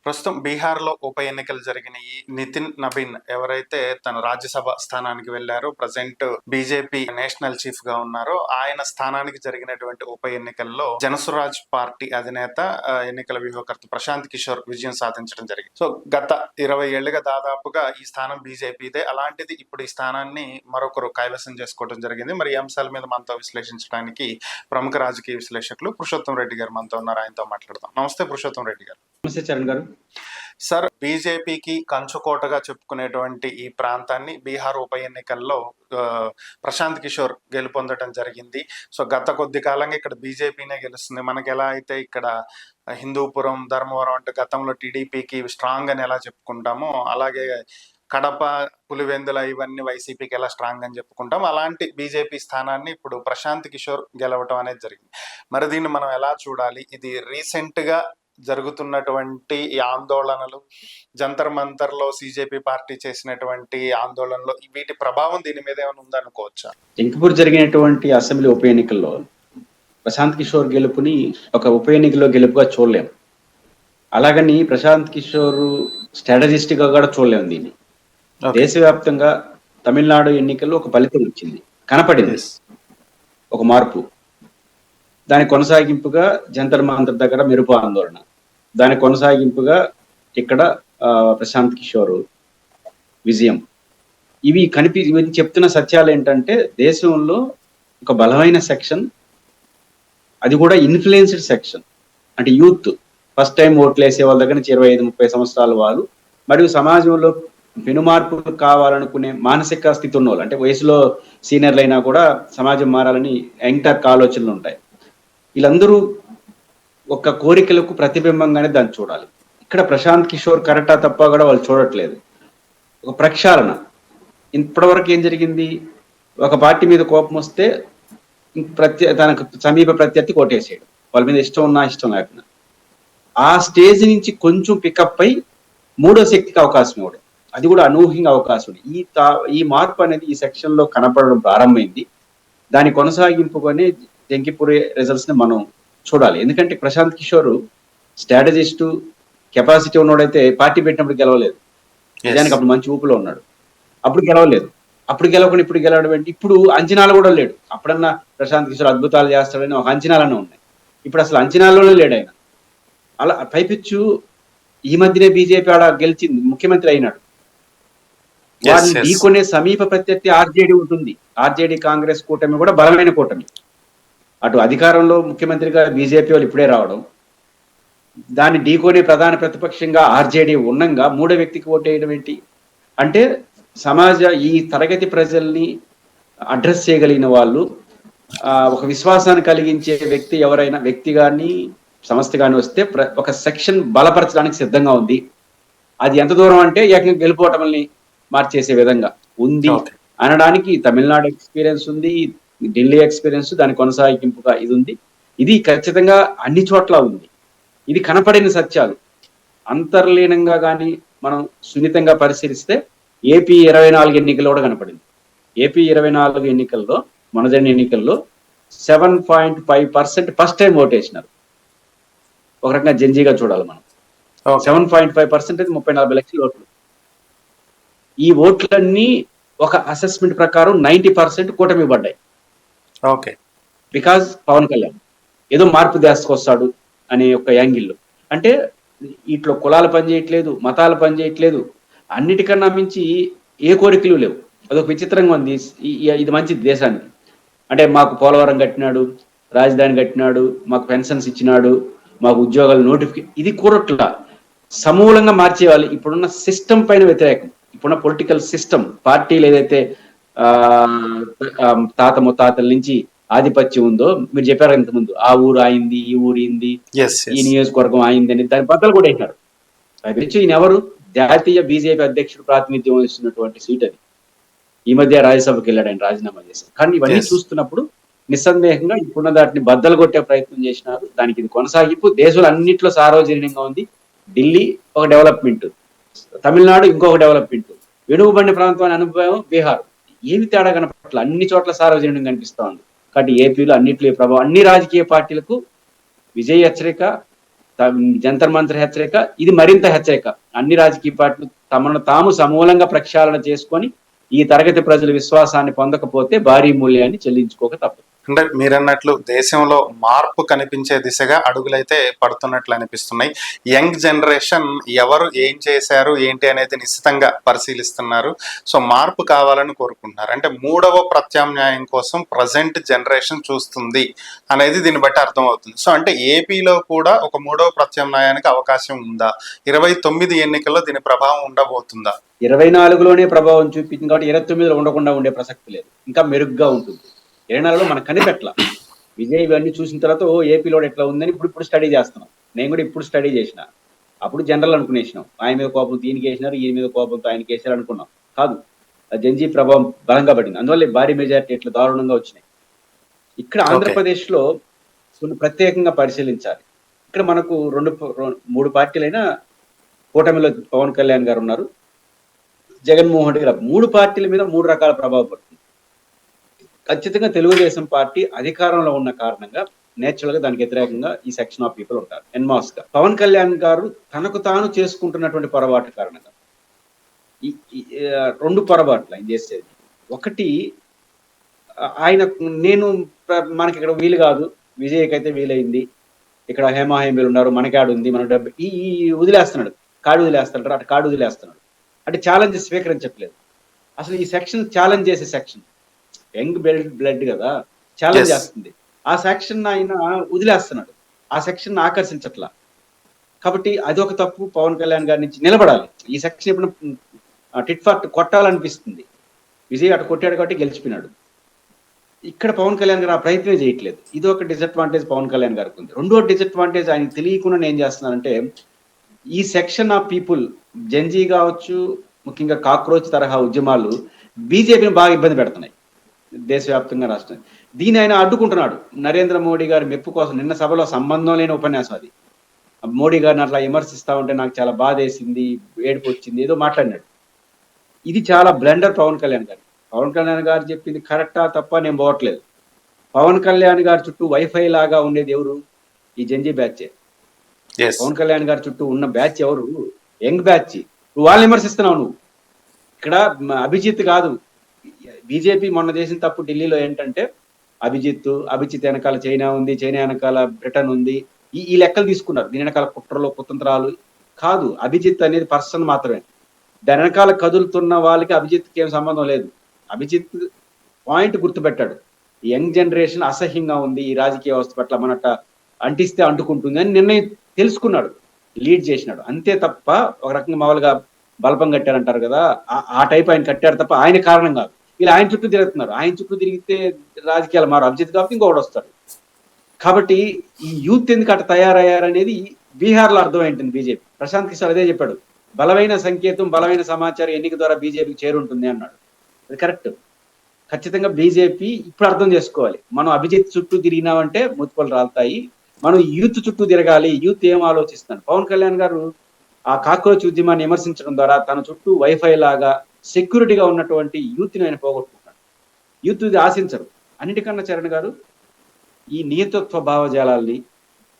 ప్రస్తుతం బీహార్‌లో ఉప ఎన్నికలు జరిగినాయి. నితిన్ నబీన్ ఎవరైతే తన రాజ్యసభ స్థానానికి వెళ్లారో, ప్రెజెంట్ బీజేపీ నేషనల్ చీఫ్‌గా ఉన్నారో, ఆయన స్థానానికి జరిగినటువంటి ఉప ఎన్నికల్లో జనసురాజ్ పార్టీ అధినేత ఎన్నికల వ్యూహకర్త ప్రశాంత్ కిషోర్ విజయం సాధించడం జరిగింది. సో, గత 20 ఏళ్లుగా దాదాపుగా ఈ స్థానం బీజేపీదే. అలాంటిది ఇప్పుడు ఈ స్థానాన్ని మరొకరు కైవసం చేసుకోవడం జరిగింది. మరి ఈ అంశాల మీద మనతో విశ్లేషించడానికి ప్రముఖ రాజకీయ విశ్లేషకులు పురుషోత్తం రెడ్డి గారు మనతో ఉన్నారు. ఆయనతో మాట్లాడదాం. నమస్తే పురుషోత్తం రెడ్డి గారు. నమస్తే చరణ్ గారు. సార్, బీజేపీకి కంచుకోటగా చెప్పుకునేటువంటి ఈ ప్రాంతాన్ని బీహార్ ఉప ఎన్నికల్లో ప్రశాంత్ కిషోర్ గెలుపొందడం జరిగింది. సో గత కొద్ది కాలంగా ఇక్కడ బీజేపీనే గెలుస్తుంది. మనకి ఎలా అయితే ఇక్కడ హిందూపురం, ధర్మవరం అంటే గతంలో టీడీపీకి స్ట్రాంగ్ అని ఎలా చెప్పుకుంటామో, అలాగే కడప, పులివెందుల ఇవన్నీ వైసీపీకి ఎలా స్ట్రాంగ్ అని చెప్పుకుంటాం, అలాంటి బీజేపీ స్థానాన్ని ఇప్పుడు ప్రశాంత్ కిషోర్ గెలవటం అనేది జరిగింది. మరి దీన్ని మనం ఎలా చూడాలి? ఇది రీసెంట్గా జరుగుతున్నటువంటి ఈ ఆందోళనలు, జంతర్ మంతర్లో సీజేపీ పార్టీ చేసినటువంటి ఆందోళనలు, వీటి ప్రభావం దీని మీద ఏమైనా ఉందనుకోవచ్చా? జంకిపూర్ జరిగినటువంటి అసెంబ్లీ ఉప ఎన్నికల్లో ప్రశాంత్ కిషోర్ గెలుపుని ఒక ఉప ఎన్నికలో గెలుపుగా చూడలేము. అలాగని ప్రశాంత్ కిషోర్ స్ట్రాటజిస్ట్ గా కూడా చూడలేము దీన్ని. దేశవ్యాప్తంగా తమిళనాడు ఎన్నికల్లో ఒక ఫలితం వచ్చింది, కనపడింది ఒక మార్పు. దాని కొనసాగింపుగా జంతర్ మంతర్ దగ్గర మెరుపు ఆందోళన, దాని కొనసాగింపుగా ఇక్కడ ప్రశాంత్ కిషోర్ విజయం. ఇవి చెప్తున్న సత్యాలు ఏంటంటే, దేశంలో ఒక బలమైన సెక్షన్, అది కూడా ఇన్ఫ్లుయెన్స్డ్ సెక్షన్, అంటే యూత్, ఫస్ట్ టైం ఓట్లు వేసే వాళ్ళ దగ్గర నుంచి 25-30 సంవత్సరాల వాళ్ళు, మరియు సమాజంలో పెనుమార్పులు కావాలనుకునే మానసిక స్థితి ఉన్న వాళ్ళు, అంటే వయసులో సీనియర్లు అయినా కూడా సమాజం మారాలని యంగ్టర్క్ ఆలోచనలు ఉంటాయి. వీళ్ళందరూ ఒక కోరికలకు ప్రతిబింబంగానే దాన్ని చూడాలి. ఇక్కడ ప్రశాంత్ కిషోర్ కరెక్టా తప్ప కూడా వాళ్ళు చూడట్లేదు. ఒక ప్రక్షాళన. ఇప్పటివరకు ఏం జరిగింది, ఒక పార్టీ మీద కోపం వస్తే తనకు సమీప ప్రత్యర్థి కోటేసేయడం, వాళ్ళ మీద ఇష్టం ఉన్నా ఇష్టం లేకుండా. ఆ స్టేజ్ నుంచి కొంచెం పికప్ అయి మూడో శక్తికి అవకాశం ఇవ్వడం, అది కూడా అనూహ్యంగా అవకాశం. ఈ మార్పు అనేది ఈ సెక్షన్ లో కనపడడం ప్రారంభమైంది. దాని కొనసాగింపుగానే జంకిపూర్ రిజల్ట్స్ ని మనం చూడాలి. ఎందుకంటే ప్రశాంత్ కిషోర్ స్ట్రాటజిస్టు, కెపాసిటీ ఉన్నోడైతే పార్టీ పెట్టినప్పుడు గెలవలేదు. నిజానికి అప్పుడు మంచి ఊపులో ఉన్నాడు, అప్పుడు గెలవలేదు. అప్పుడు గెలవకుండా ఇప్పుడు గెలవడం ఏంటి? ఇప్పుడు అంచనాలు కూడా లేడు. అప్పుడన్నా ప్రశాంత్ కిషోర్ అద్భుతాలు చేస్తాడని ఒక అంచనాలనే ఉన్నాయి, ఇప్పుడు అసలు అంచనాల్లోనే లేడు ఆయన. అలా పైపిచ్చు ఈ మధ్యనే బీజేపీ ఆడ గెలిచింది, ముఖ్యమంత్రి అయినాడు. వారిని ఢీకొనే సమీప ప్రత్యర్థి ఆర్జేడీ ఉంటుంది. ఆర్జేడీ కాంగ్రెస్ కూటమి కూడా బలమైన కూటమి. అటు అధికారంలో ముఖ్యమంత్రిగా బీజేపీ వాళ్ళు ఇప్పుడే రావడం, దాన్ని ఢీకొనే ప్రధాన ప్రతిపక్షంగా ఆర్జేడీ ఉన్నంగా మూడో వ్యక్తికి ఓటేయడం ఏంటి అంటే, ఈ తరగతి ప్రజల్ని అడ్రస్ చేయగలిగిన వాళ్ళు, ఒక విశ్వాసాన్ని కలిగించే వ్యక్తి ఎవరైనా, వ్యక్తి కానీ సంస్థ కానీ వస్తే ఒక సెక్షన్ బలపరచడానికి సిద్ధంగా ఉంది. అది ఎంత దూరం అంటే ఏకంగా గెలుపోవటంని మార్చేసే విధంగా ఉంది అనడానికి తమిళనాడు ఎక్స్పీరియన్స్ ఉంది, ఢిల్లీ ఎక్స్పీరియన్స్, దాని కొనసాగింపుగా ఇది ఉంది. ఇది ఖచ్చితంగా అన్ని చోట్ల ఉంది. ఇది కనపడిన సత్యాలు. అంతర్లీనంగా కానీ మనం సున్నితంగా పరిశీలిస్తే ఏపీ 24 ఎన్నికల్లో కూడా కనపడింది. ఏపీ 24 ఎన్నికల్లో, మొదటి ఎన్నికల్లో 7.5% ఫస్ట్ టైం ఓటేసినారు. ఒక రకంగా జంజీగా చూడాలి మనం. 7.5% 30-40 లక్షల ఓట్లు. ఈ ఓట్లన్నీ ఒక అసెస్మెంట్ ప్రకారం 90% కూటమి పడ్డాయి. ఓకే, బికాజ్ పవన్ కళ్యాణ్ ఏదో మార్పు తీసుకొస్తాడు అనే ఒక యాంగిల్లో. అంటే ఇట్లా కులాలు పనిచేయట్లేదు, మతాలు పనిచేయట్లేదు, అన్నిటికన్నా మించి ఏ కోరికలు లేవు. అదొక విచిత్రంగా ఉంది. ఇది మంచిది దేశానికి. అంటే మాకు పోలవరం కట్టినాడు, రాజధాని కట్టినాడు, మాకు పెన్షన్స్ ఇచ్చినాడు, మాకు ఉద్యోగాలు నోటిఫికేషన్, ఇది కూరట్లా సమూలంగా మార్చేయాలి. ఇప్పుడున్న సిస్టమ్ పైన వ్యతిరేకం. ఇప్పుడున్న పొలిటికల్ సిస్టమ్, పార్టీలు ఏదైతే తాత ముత్తాతల నుంచి ఆధిపత్యం ఉందో, మీరు చెప్పారు ఇంతకుముందు, ఆ ఊరు ఆయింది, ఈ ఊరు అయింది, ఈ నియోజకవర్గం ఆయింది అని దాని బద్దలు కూడా వేసినారు. పైపించి ఈయన ఎవరు? జాతీయ బీజేపీ అధ్యక్షుడు ప్రాతినిధ్యం వహిస్తున్నటువంటి సీట్ అది. ఈ మధ్య రాజ్యసభకి వెళ్ళాడు ఆయన, రాజీనామా చేశారు. కానీ ఇవన్నీ చూస్తున్నప్పుడు నిస్సందేహంగా ఇప్పుడున్న దాటిని బద్దలు కొట్టే ప్రయత్నం చేసినారు. దానికి ఇది కొనసాగింపు. దేశంలో అన్నింటిలో సార్వజనీయంగా ఉంది. ఢిల్లీ ఒక డెవలప్మెంట్, తమిళనాడు ఇంకొక డెవలప్మెంట్, వెనుకబడిన ప్రాంతం అనే అనుభవం బీహార్. ఏమి తేడా కనపట్ల, అన్ని చోట్ల సార్వజనీయంగా కనిపిస్తా ఉంది. కాబట్టి ఏపీలో అన్నింటిలో ప్రభావం, అన్ని రాజకీయ పార్టీలకు విజయ హెచ్చరిక. జంతర్ మంతర్ హెచ్చరిక, ఇది మరింత హెచ్చరిక. అన్ని రాజకీయ పార్టీలు తమను తాము సమూలంగా ప్రక్షాళన చేసుకొని ఈ తరగతి ప్రజల విశ్వాసాన్ని పొందకపోతే భారీ మూల్యాన్ని చెల్లించుకోక తప్పదు. అంటే మీరన్నట్లు దేశంలో మార్పు కనిపించే దిశగా అడుగులైతే పడుతున్నట్లు అనిపిస్తున్నాయి. యంగ్ జనరేషన్ ఎవరు ఏం చేశారు ఏంటి అనేది నిశ్చితంగా పరిశీలిస్తున్నారు. సో మార్పు కావాలని కోరుకుంటున్నారు. అంటే మూడవ ప్రత్యామ్నాయం కోసం ప్రజెంట్ జనరేషన్ చూస్తుంది అనేది దీన్ని బట్టి అర్థమవుతుంది. సో అంటే ఏపీలో కూడా ఒక మూడవ ప్రత్యామ్నాయానికి అవకాశం ఉందా? 29 ఎన్నికల్లో దీని ప్రభావం ఉండబోతుందా? 24లోనే ప్రభావం చూపించింది కాబట్టి 29లో ఉండకుండా ఉండే ప్రసక్తి లేదు, ఇంకా మెరుగ్గా ఉంటుంది. 24లో మనకు కనిపెట్ల. విజయ్ ఇవన్నీ చూసిన తర్వాత ఏపీలో ఎట్లా ఉందని ఇప్పుడు స్టడీ చేస్తున్నాం. నేను కూడా ఇప్పుడు స్టడీ చేసిన. అప్పుడు జనరల్ అనుకునేసినాం, ఆయన మీద కోపం దీనికి వేసినారు, ఈయన మీద కోపంతో ఆయనకి వేసారు అనుకున్నాం. కాదు, జంజీ ప్రభావం బలంగా పడింది. అందువల్ల భారీ మెజారిటీ ఇట్లా దారుణంగా వచ్చినాయి. ఇక్కడ ఆంధ్రప్రదేశ్ లో కొన్ని ప్రత్యేకంగా పరిశీలించాలి. ఇక్కడ మనకు 3 పార్టీలైనా కూటమిలో పవన్ కళ్యాణ్ గారు ఉన్నారు, జగన్మోహన్ రెడ్డి గారు. 3 పార్టీల మీద 3 రకాల ప్రభావం పడుతుంది. ఖచ్చితంగా తెలుగుదేశం పార్టీ అధికారంలో ఉన్న కారణంగా నేచురల్ గా దానికి వ్యతిరేకంగా ఈ సెక్షన్ ఆఫ్ పీపుల్ ఉంటారు ఎన్మాస్ గా. పవన్ కళ్యాణ్ గారు తనకు తాను చేసుకుంటున్నటువంటి పొరపాటు కారణంగా ఈ 2 పొరపాట్లు ఆయన చేసేది. ఒకటి, ఆయన మనకి ఇక్కడ వీలు కాదు, విజయ్కి అయితే వీలైంది, ఇక్కడ హేమాహేమీలు ఉన్నారు, మనకాడు ఉంది, మన డబ్బు ఈ వదిలేస్తున్నాడు, కాడు వదిలేస్తాడు, అటు కాడు వదిలేస్తున్నాడు. అంటే ఛాలెంజ్ స్వీకరించట్లేదు. అసలు ఈ సెక్షన్ ఛాలెంజ్ చేసే సెక్షన్, యంగ్ బ్లడ్ కదా, ఛాలెంజ్ చేస్తుంది. ఆ సెక్షన్ ఆయన వదిలేస్తున్నాడు, ఆ సెక్షన్ ఆకర్షించట్లా. కాబట్టి అదొక తప్పు. పవన్ కళ్యాణ్ గారి నుంచి నిలబడాలి. ఈ సెక్షన్ ఇప్పుడు టిట్ ఫాట్ కొట్టాలనిపిస్తుంది. విజయ్ అటు కొట్టాడు కాబట్టి గెలిచిపోయినాడు. ఇక్కడ పవన్ కళ్యాణ్ గారు ఆ ప్రయత్నం చేయట్లేదు. ఇది ఒక డిసడ్వాంటేజ్ పవన్ కళ్యాణ్ గారికి ఉంది. రెండో డిసడ్వాంటేజ్ ఆయనకు తెలియకుండా ఏం చేస్తున్నారంటే, ఈ సెక్షన్ ఆఫ్ పీపుల్, జంజీ కావచ్చు, ముఖ్యంగా కాక్రోచ్ తరహా ఉద్యమాలు బీజేపీని బాగా ఇబ్బంది పెడుతున్నాయి దేశవ్యాప్తంగా, రాష్ట్రం. దీన్ని ఆయన అడ్డుకుంటున్నాడు. నరేంద్ర మోడీ గారి మెప్పు కోసం నిన్న సభలో సంబంధం లేని ఉపన్యాసం అది. మోడీ గారిని అట్లా విమర్శిస్తా ఉంటే నాకు చాలా బాధ వేసింది, ఏడుపు వచ్చింది, ఏదో మాట్లాడినాడు. ఇది చాలా బ్లెండర్ పవన్ కళ్యాణ్ గారు. పవన్ కళ్యాణ్ గారు చెప్పింది కరెక్టా తప్ప నేను పోవట్లేదు. పవన్ కళ్యాణ్ గారి చుట్టూ వైఫై లాగా ఉండేది ఎవరు? ఈ జంజీ బ్యాచ్. పవన్ కళ్యాణ్ గారి చుట్టూ ఉన్న బ్యాచ్ ఎవరు? Young batch. నువ్వు వాళ్ళని విమర్శిస్తున్నావు. నువ్వు ఇక్కడ అభిజిత్ కాదు. బీజేపీ మొన్న చేసిన తప్పు ఢిల్లీలో ఏంటంటే, అభిజిత్ వెనకాల చైనా ఉంది, చైనా వెనకాల బ్రిటన్ ఉంది, ఈ లెక్కలు తీసుకున్నారు. దీని వెనకాల కుట్రలు కుతంత్రాలు కాదు. అభిజిత్ అనేది పర్సన్ మాత్రమే. దాని వెనకాల కదులుతున్న వాళ్ళకి అభిజిత్కి ఏం సంబంధం లేదు. అభిజిత్ పాయింట్ గుర్తుపెట్టాడు, యంగ్ జనరేషన్ అసహ్యంగా ఉంది ఈ రాజకీయ వ్యవస్థ పట్ల, మనట అంటిస్తే అంటుకుంటుంది అని నిర్ణయం తెలుసుకున్నాడు, లీడ్ చేసినాడు. అంతే తప్ప ఒక రకంగా మామూలుగా బల్బం కట్టారంటారు కదా, ఆ టైప్ ఆయన కట్టారు తప్ప ఆయన కారణం కాదు. ఇలా ఆయన చుట్టూ తిరుగుతున్నారు. ఆయన చుట్టూ తిరిగితే రాజకీయాలు మారు. అభిజిత్ కాబట్టి ఇంకొకటి వస్తారు. కాబట్టి ఈ యూత్ ఎందుకు అట్లా తయారయ్యారనేది బీహార్ లో అర్థమైంటుంది బీజేపీ. ప్రశాంత్ కిషోర్ అదే చెప్పాడు, బలమైన సంకేతం, బలమైన సమాచారం ఎన్నిక ద్వారా బీజేపీకి చేరుంటుంది అన్నాడు. అది కరెక్ట్. ఖచ్చితంగా బీజేపీ ఇప్పుడు అర్థం చేసుకోవాలి, మనం అభిజిత్ చుట్టూ తిరిగినామంటే ముత్తుపలు రాలుతాయి, మనం యూత్ చుట్టూ తిరగాలి. యూత్ ఏం ఆలోచిస్తాను? పవన్ కళ్యాణ్ గారు ఆ కాక్రోచ్ ఉద్యమాన్ని విమర్శించడం ద్వారా తన చుట్టూ వైఫై లాగా సెక్యూరిటీగా ఉన్నటువంటి యూత్ ని ఆయన పోగొట్టుకుంటాడు. యూత్ ఇది ఆశించరు. అన్నిటికన్నా చరణ్ గారు ఈ నియతత్వ భావజాలాల్ని,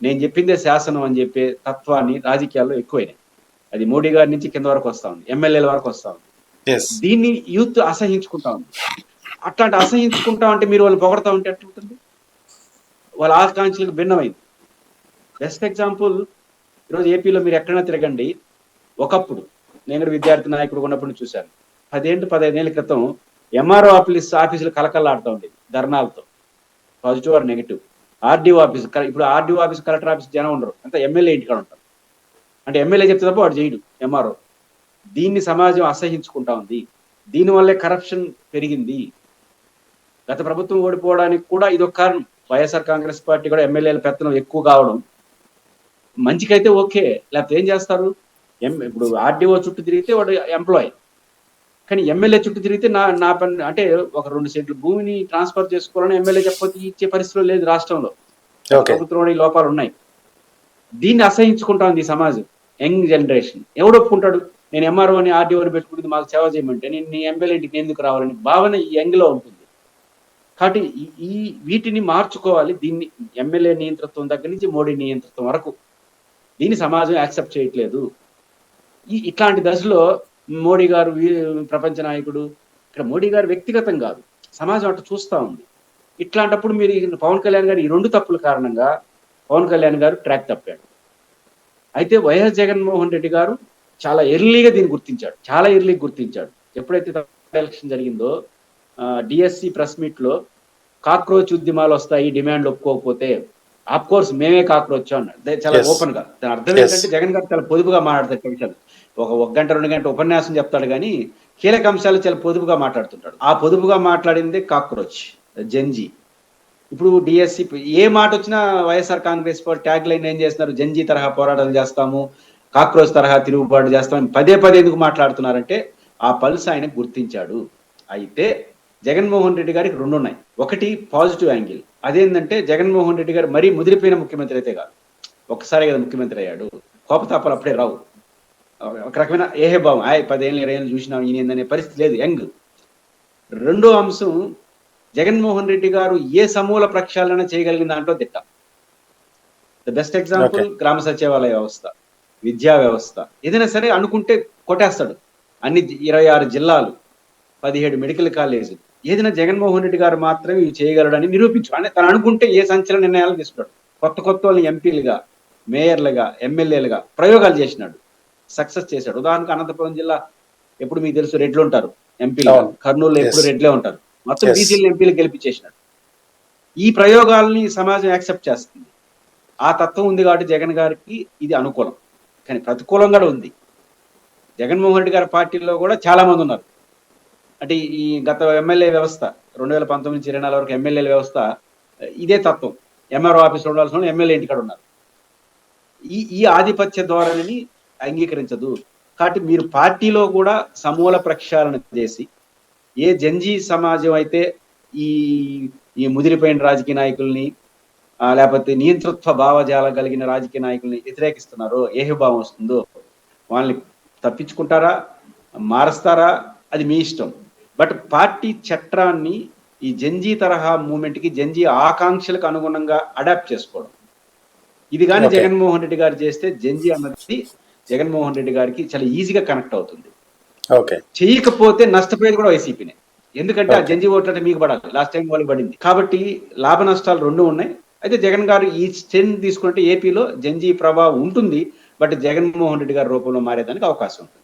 నేను చెప్పిందే శాసనం అని చెప్పే తత్వాన్ని రాజకీయాల్లో ఎక్కువైనాయి. అది మోడీ గారి నుంచి కింద వరకు వస్తా ఉంది, ఎమ్మెల్యేల వరకు వస్తా ఉంది. దీన్ని యూత్ అసహించుకుంటా ఉంది. అట్లాంటి అసహించుకుంటా అంటే మీరు వాళ్ళు పొగడతా ఉంటే ఎట్లుంటుంది? వాళ్ళ ఆకాంక్షలకు భిన్నమైంది. బెస్ట్ ఎగ్జాంపుల్, ఈరోజు ఏపీలో మీరు ఎక్కడైనా తిరగండి. ఒకప్పుడు నేను కూడా విద్యార్థి నాయకుడు ఉన్నప్పుడు చూశాను. 10-15 ఏళ్ల క్రితం ఎంఆర్ఓ ఆఫీసులు కలకల్లాడుతూ ఉండేది ధర్నాలతో, positive or negative. RDO office, ఇప్పుడు ఆర్డీఓ ఆఫీస్, కలెక్టర్ ఆఫీస్ జనం ఉండరు, అంతా ఎమ్మెల్యే ఇంటికాడ ఉంటారు. అంటే ఎమ్మెల్యే చెప్తే తప్ప వాడు చేయడు ఎంఆర్ఓ. దీన్ని సమాజం అసహించుకుంటా ఉంది. దీనివల్లే కరప్షన్ పెరిగింది. గత ప్రభుత్వం ఓడిపోవడానికి కూడా ఇదొక కారణం. వైఎస్ఆర్ కాంగ్రెస్ పార్టీ కూడా ఎమ్మెల్యేల పెత్తనం ఎక్కువ కావడం. మంచికైతే ఓకే, లేకపోతే ఏం చేస్తారు? ఇప్పుడు ఆర్డీఓ చుట్టూ తిరిగితే వాడు ఎంప్లాయీ, కానీ ఎమ్మెల్యే చుట్టూ తిరిగితే నా పని అంటే ఒక 2 సెంట్లు భూమిని ట్రాన్స్ఫర్ చేసుకోవాలని ఎమ్మెల్యే చెప్పకపోతే ఇచ్చే పరిస్థితులు లేదు రాష్ట్రంలో. ప్రభుత్వంలో ఈ లోపాలు ఉన్నాయి. దీన్ని అసహించుకుంటా ఉంది ఈ సమాజం. యంగ్ జనరేషన్ ఎవడు ఒప్పుకుంటాడు? నేను ఎంఆర్ఓని ఆర్డీఓని పెట్టుకుంటుంది మాకు సేవ చేయమంటే నేను నీ ఎమ్మెల్యే ఇంటికి ఎందుకు రావాలని భావన ఈ యంగ్ లో ఉంటుంది. కాబట్టి వీటిని మార్చుకోవాలి. దీన్ని ఎమ్మెల్యే నియంతృత్వం దగ్గర నుంచి మోడీ నియంతృత్వం వరకు దీన్ని సమాజం యాక్సెప్ట్ చేయట్లేదు. ఇట్లాంటి దశలో మోడీ గారు ప్రపంచ నాయకుడు, ఇక్కడ మోడీ గారు వ్యక్తిగతం కాదు, సమాజం అట్లా చూస్తా ఉంది. ఇట్లాంటప్పుడు మీరు పవన్ కళ్యాణ్ గారు ఈ 2 తప్పుల కారణంగా పవన్ కళ్యాణ్ గారు ట్రాక్ తప్పాడు. అయితే వైఎస్ జగన్మోహన్ రెడ్డి గారు చాలా ఎర్లీగా దీన్ని గుర్తించాడు, చాలా ఎర్లీగా గుర్తించాడు. ఎప్పుడైతే ఎలక్షన్ జరిగిందో డిఎస్సి ప్రెస్ మీట్ లో కాక్రోచ్ ఉద్యమాలు వస్తాయి డిమాండ్లు ఒప్పుకోకపోతే ఆఫ్ కోర్స్ మేమే కాక్రోచ్ అన్నాడు, చాలా ఓపెన్ గా. దాని అర్థం ఏంటంటే జగన్ గారు చాలా పొదుపుగా మాట్లాడతారు విషయాలు. ఒక గంట 2 గంట ఉపన్యాసం చెప్తాడు కానీ కీలక అంశాలు చాలా పొదుపుగా మాట్లాడుతుంటాడు. ఆ పొదుపుగా మాట్లాడిందే కాక్రోచ్, జంజీ. ఇప్పుడు డిఎస్సి ఏ మాట వచ్చినా YSR Congress party tag line ఏం చేస్తున్నారు, జంజీ తరహా పోరాటాలు చేస్తాము, కాక్రోచ్ తరహా తిరుగుబాటు చేస్తామని పదే ఎందుకు మాట్లాడుతున్నారంటే ఆ పల్స్ ఆయన గుర్తించాడు. అయితే జగన్మోహన్ రెడ్డి గారికి 2 ఉన్నాయి. ఒకటి పాజిటివ్ యాంగిల్, అదేంటంటే జగన్మోహన్ రెడ్డి గారు మరీ ముదిరిపోయిన ముఖ్యమంత్రి అయితే కాదు, ఒక్కసారి కదా ముఖ్యమంత్రి అయ్యాడు, కోపతాపాలు అప్పుడే రావు. ఒక రకమైన ఏహే భావం, 10 ఏళ్ళు 20 ఏళ్ళు చూసినాం ఈయన పరిస్థితి లేదు, యంగ్. రెండో అంశం, జగన్మోహన్ రెడ్డి గారు ఏ సమూల ప్రక్షాళన చేయగలిగిన దాంట్లో దిట్ట. ద బెస్ట్ ఎగ్జాంపుల్ గ్రామ సచివాలయ వ్యవస్థ, విద్యా వ్యవస్థ. ఏదైనా సరే అనుకుంటే కొట్టేస్తాడు. అన్ని 26 జిల్లాలు, 17 మెడికల్ కాలేజీలు, ఏదైనా జగన్మోహన్ రెడ్డి గారు మాత్రమే ఇవి చేయగలడని నిరూపించు. అంటే తను అనుకుంటే ఏ సంచలన నిర్ణయాలు తీసుకున్నాడు. కొత్త వాళ్ళని ఎంపీలుగా, మేయర్లుగా, ఎమ్మెల్యేలుగా ప్రయోగాలు చేసినాడు, సక్సెస్ చేశాడు. ఉదాహరణకు అనంతపురం జిల్లా ఎప్పుడు మీకు తెలుసు రెడ్లు ఉంటారు ఎంపీలు, కర్నూలులో ఎప్పుడు రెడ్లే ఉంటారు, మొత్తం బీసీలు ఎంపీలు గెలిపించేసినాడు. ఈ ప్రయోగాల్ని సమాజం యాక్సెప్ట్ చేస్తుంది. ఆ తత్వం ఉంది కాబట్టి జగన్ గారికి ఇది అనుకూలం. కానీ ప్రతికూలం కూడా ఉంది. జగన్మోహన్ రెడ్డి గారి పార్టీలో కూడా చాలా మంది ఉన్నారు. అంటే ఈ గత ఎమ్మెల్యే వ్యవస్థ 2019 నుంచి 24 వరకు ఎమ్మెల్యేల వ్యవస్థ ఇదే తత్వం. ఎంఆర్ఓ ఆఫీసులో ఉండాల్సిన వాళ్ళు ఎమ్మెల్యే ఇంటికాడ ఉన్నారు. ఈ ఆధిపత్య ధోరణిని అంగీకరించదు. కాబట్టి మీరు పార్టీలో కూడా సమూల ప్రక్షాళన చేసి, ఏ జంజీ సమాజం అయితే ఈ ముదిరిపోయిన రాజకీయ నాయకుల్ని లేకపోతే నియంతృత్వ భావజాలం కలిగిన రాజకీయ నాయకుల్ని వ్యతిరేకిస్తున్నారో, ఏహభావం వస్తుందో వాళ్ళని తప్పించుకుంటారా, మారుస్తారా, అది మీ ఇష్టం. బట్ పార్టీ చట్టాన్ని ఈ జంజీ తరహా మూమెంట్కి, జంజీ ఆకాంక్షలకు అనుగుణంగా అడాప్ట్ చేసుకోవడం, ఇది కానీ జగన్మోహన్ రెడ్డి గారు చేస్తే జంజీ అన్నది జగన్మోహన్ రెడ్డి గారికి చాలా ఈజీగా కనెక్ట్ అవుతుంది. చేయకపోతే నష్టపోయేది కూడా వైసీపీనే. ఎందుకంటే ఆ జంజీ ఓట్లు అంటే మీకు పడాలి, లాస్ట్ టైం వాళ్ళకి పడింది. కాబట్టి లాభ నష్టాలు 2 ఉన్నాయి. అయితే జగన్ గారు ఈ స్టెండ్ తీసుకుంటే ఏపీలో జంజీ ప్రభావం ఉంటుంది, బట్ జగన్మోహన్ రెడ్డి గారి రూపంలో మారేదానికి అవకాశం ఉంటుంది.